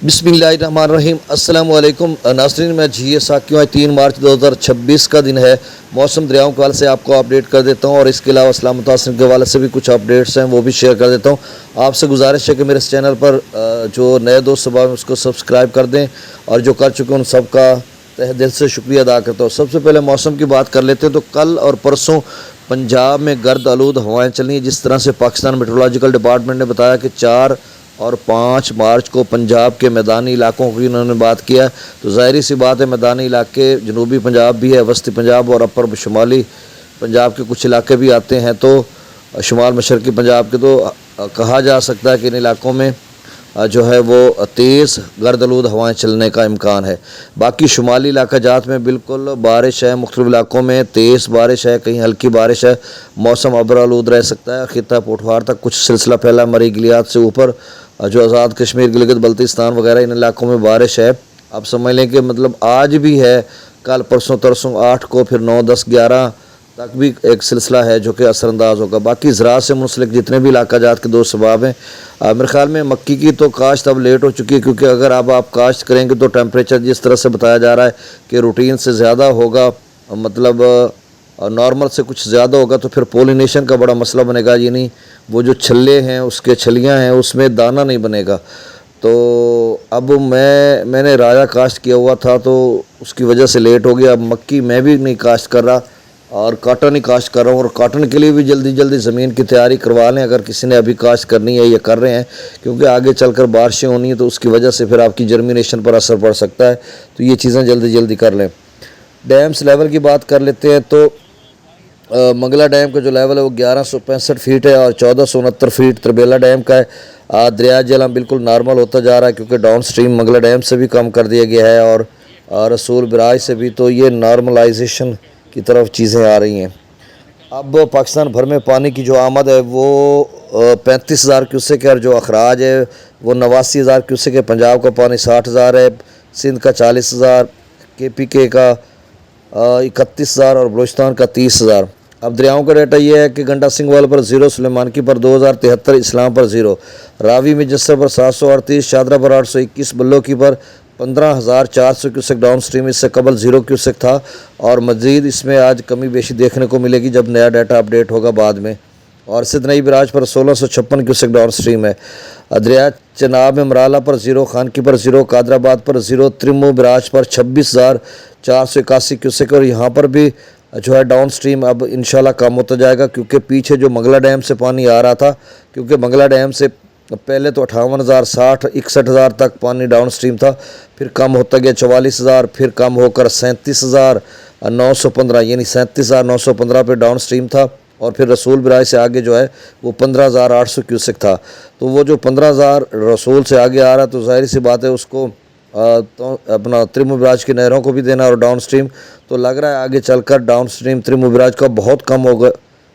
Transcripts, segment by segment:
बिस्मिल्लाहिर्रहमानिर्रहीम। अस्सलाम वालेकुम नाज़रीन, मैं जी साकियों। आज 3 मार्च 2026 का दिन है। मौसम दरियाओं के हवाले से आपको अपडेट कर देता हूँ और इसके अलावा इस्लाम मुतासिर के हवाले से भी कुछ अपडेट्स हैं, वो भी शेयर कर देता हूँ। आपसे गुजारिश है कि मेरे इस चैनल पर जो नए दोस्त सब हैं उसको सब्सक्राइब कर दें, और जो कर चुके हैं उन सब का तहे दिल से शुक्रिया अदा करता हूँ। सबसे पहले मौसम की बात कर लेते हैं। तो कल और परसों पंजाब में गर्द आलूद हवाएँ चली हैं। जिस तरह से पाकिस्तान मेट्रोलॉजिकल डिपार्टमेंट ने बताया कि 4 और 5 मार्च को पंजाब के मैदानी इलाकों की उन्होंने बात किया, तो ज़ाहिर सी बात है मैदानी इलाके जनूबी पंजाब भी है, वस्ती पंजाब और अपर शुमाली पंजाब के कुछ इलाके भी आते हैं। तो शुमाल मशरक़ी पंजाब के तो कहा जा सकता है कि इन इलाकों में जो है वो तेज़ गर्द-आलूद हवाएँ चलने का इम्कान है। बाकी शुमाली इलाका जात में बिल्कुल बारिश है, मुख्तलिफ इलाकों में तेज़ बारिश है, कहीं हल्की बारिश है। मौसम अब्र-आलूद रह सकता है। खित्ता पोठवार तक कुछ सिलसिला फैला, मरी गिलियात से ऊपर जो आज़ाद कश्मीर, गिलगित बल्तिस्तान वगैरह इन इलाकों में बारिश है। आप समझ लें कि मतलब आज भी है, कल परसों तरसों 8 को, फिर 9, 10, 11 तक भी एक सिलसिला है जो कि असरअंदाज होगा। बाकी ज़राअत से मुंसलिक जितने भी इलाका जात के दोस्त सबाब हैं, मेरे ख़्याल में मक्की की तो काश्त अब लेट हो चुकी है, क्योंकि अगर अब आप काश्त करेंगे तो टेम्परेचर जिस तरह से बताया जा रहा है कि रूटीन से ज़्यादा होगा, मतलब नॉर्मल से कुछ ज़्यादा होगा, तो फिर पोलिनेशन का बड़ा मसला बनेगा। यानी वो जो छल्ले हैं, उसके छलियाँ हैं, उसमें दाना नहीं बनेगा। तो अब मैंने राजा काश्त किया हुआ था, तो उसकी वजह से लेट हो गया। अब मक्की मैं भी नहीं काश्त कर रहा और काटन ही काश्त कर रहा हूँ, और काटन के लिए भी जल्दी जल्दी ज़मीन की तैयारी करवा लें अगर किसी ने अभी काश्त करनी है या कर रहे हैं, क्योंकि आगे चलकर बारिशें होनी है, तो उसकी वजह से फिर आपकी जर्मिनेशन पर असर पड़ सकता है। तो ये चीज़ें जल्दी जल्दी कर लें। डैम्स लेवल की बात कर लेते हैं। तो मंगला डैम का जो लेवल है वो 1165 फीट है और 1469 फीट तरबेला डैम का है। दरिया जहलम बिल्कुल नॉर्मल होता जा रहा है, क्योंकि डाउन स्ट्रीम मंगला डैम से भी कम कर दिया गया है और रसूल बराज से भी। तो ये नॉर्मलाइजेशन की तरफ चीज़ें आ रही हैं। अब पाकिस्तान भर में पानी की जो आमद है वो 35,000 क्यूसेक है, और जो अखराज है वो 89,000 क्यूसेक है। पंजाब का पानी 60,000 है, सिंध का 40,000, KPK का 31,000 और बलूचिस्तान का 30,000। अब दरियाओं का डाटा ये है कि गंडा सिंघवाल पर 0, सुलेमानकी पर 2073, इस्लाम पर 0, रावी मुजस्सर पर 738, शादरा पर 821, बल्लोकी पर 15,400 क्यूसेक डाउन स्ट्रीम, इससे कबल 0 क्यूसेक था। और मज़ीद इसमें आज कमी बेशी देखने को मिलेगी जब नया डाटा अपडेट होगा बाद में। और सिद्ध नई बराज पर 1656 क्यूसेक डाउन स्ट्रीम है। दरिया चनाब में मराला पर 0, खानकी पर 0, कादराबाद पर 0, त्रिमो बराज पर 26,481 क्यूसेक। और यहाँ पर भी जो है डाउन स्ट्रीम अब इंशाल्लाह कम होता जाएगा, क्योंकि पीछे जो मंगला डैम से पानी आ रहा था, क्योंकि मंगला डैम से पहले तो 58,000, 60, 61,000 तक पानी डाउन स्ट्रीम था, फिर कम होता गया 44,000, फिर कम होकर 37,915, यानी 37,915 पे डाउन स्ट्रीम था। और फिर रसूल बराज से आगे जो है वो 15,800 क्यूसेक था। तो वो जो 15,000 रसूल से आगे आ रहा, तो जाहिर सी बात है उसको तो अपना त्रिमो बराज की नहरों को भी देना और डाउन स्ट्रीम। तो लग रहा है आगे चलकर डाउन स्ट्रीम त्रिमो बराज का बहुत कम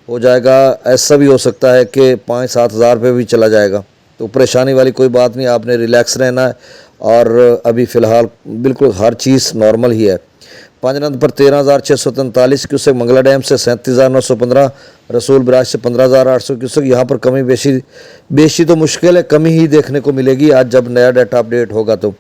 हो जाएगा। ऐसा भी हो सकता है कि 5-7 हज़ार पे भी चला जाएगा। तो परेशानी वाली कोई बात नहीं, आपने रिलैक्स रहना है, और अभी फ़िलहाल बिल्कुल हर चीज़ नॉर्मल ही है। पांचनंद पर 13,643 क्यूसेक, मंगला डैम से 37,915, रसूल बराज से 15,800 क्यूसेक। यहाँ पर कमी बेशी तो मुश्किल है, कमी ही देखने को मिलेगी आज जब नया डाटा अपडेट होगा। तो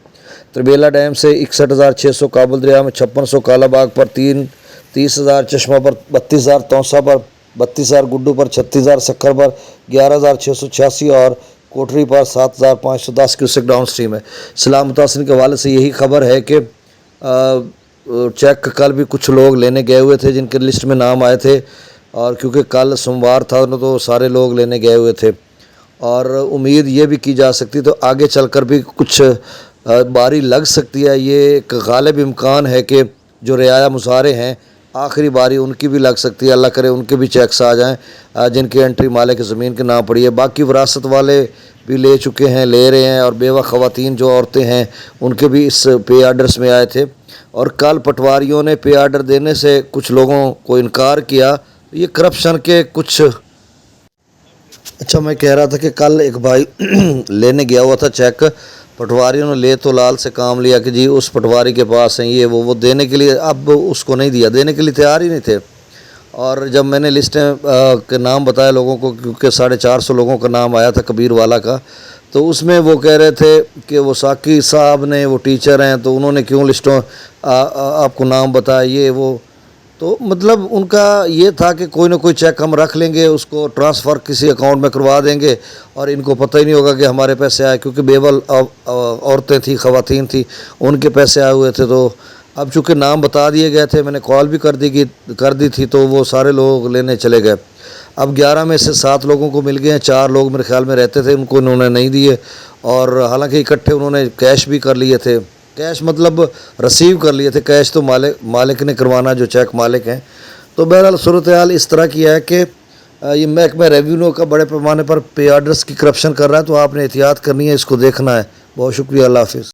तरबेला डैम से 61,600, काबुल दरिया में 5600, कालाबाग पर 30,000, चश्मा पर 32,000, तौसा पर 32,000, गुड्डू पर 36,000, सक्खर पर 11,686 और कोठरी पर 7,510 क्यूसेक डाउन स्ट्रीम है। इस्लाम मुतासिर के हवाले से यही खबर है कि चेक कल भी कुछ लोग लेने गए हुए थे जिनके लिस्ट में नाम आए थे, और क्योंकि कल सोमवार था तो सारे लोग लेने गए हुए थे, और उम्मीद ये भी की जा सकती तो आगे चलकर भी कुछ बारी लग सकती है। ये एक गालिब इम्कान है कि जो रियाया मुसारे हैं आखिरी बारी उनकी भी लग सकती है। अल्लाह करे उनके भी चेक्स आ जाएं जिनकी एंट्री मालिक ज़मीन के नाम पड़ी है। बाकी विरासत वाले भी ले चुके हैं, ले रहे हैं, और बेवा ख़वातीन जो औरतें हैं उनके भी इस पे आर्डर्स में आए थे। और कल पटवारियों ने पे आर्डर देने से कुछ लोगों को इनकार किया। ये करप्शन के कुछ अच्छा, मैं कह रहा था कि कल एक भाई लेने गया हुआ था चेक, पटवारियों ने ले तो लाल से काम लिया कि जी उस पटवारी के पास हैं ये वो देने के लिए, अब उसको नहीं दिया, देने के लिए तैयार ही नहीं थे। और जब मैंने लिस्टें के नाम बताए लोगों को, क्योंकि 450 लोगों का नाम आया था कबीर वाला का, تو اس میں وہ کہہ رہے تھے کہ وہ ساقی صاحب نے، وہ ٹیچر ہیں، تو انہوں نے کیوں لسٹوں آپ کو نام بتایا، یہ وہ. تو مطلب ان کا یہ تھا کہ کوئی نہ کوئی چیک ہم رکھ لیں گے، اس کو ٹرانسفر کسی اکاؤنٹ میں کروا دیں گے اور ان کو پتہ ہی نہیں ہوگا کہ ہمارے پیسے آئے، کیونکہ بیول عورتیں تھیں، خواتین تھیں، ان کے پیسے آئے ہوئے تھے. تو اب چونکہ نام بتا دیے گئے تھے، میں نے کال بھی کر دی تھی، تو وہ سارے لوگ لینے چلے گئے. اب 11 میں سے 7 لوگوں کو مل گئے ہیں. 4 لوگ میرے خیال میں رہتے تھے، ان کو انہوں نے نہیں دیے، اور حالانکہ اکٹھے انہوں نے کیش بھی کر لیے تھے. کیش مطلب ریسیو کر لیے تھے، کیش تو مالک نے کروانا، جو چیک مالک ہیں. تو بہرحال صورتحال اس طرح کی ہے کہ یہ محکمہ ریونیو کا بڑے پیمانے پر پے آرڈرز کی کرپشن کر رہا ہے. تو آپ نے احتیاط کرنی ہے، اس کو دیکھنا ہے. بہت شکریہ، اللہ حافظ.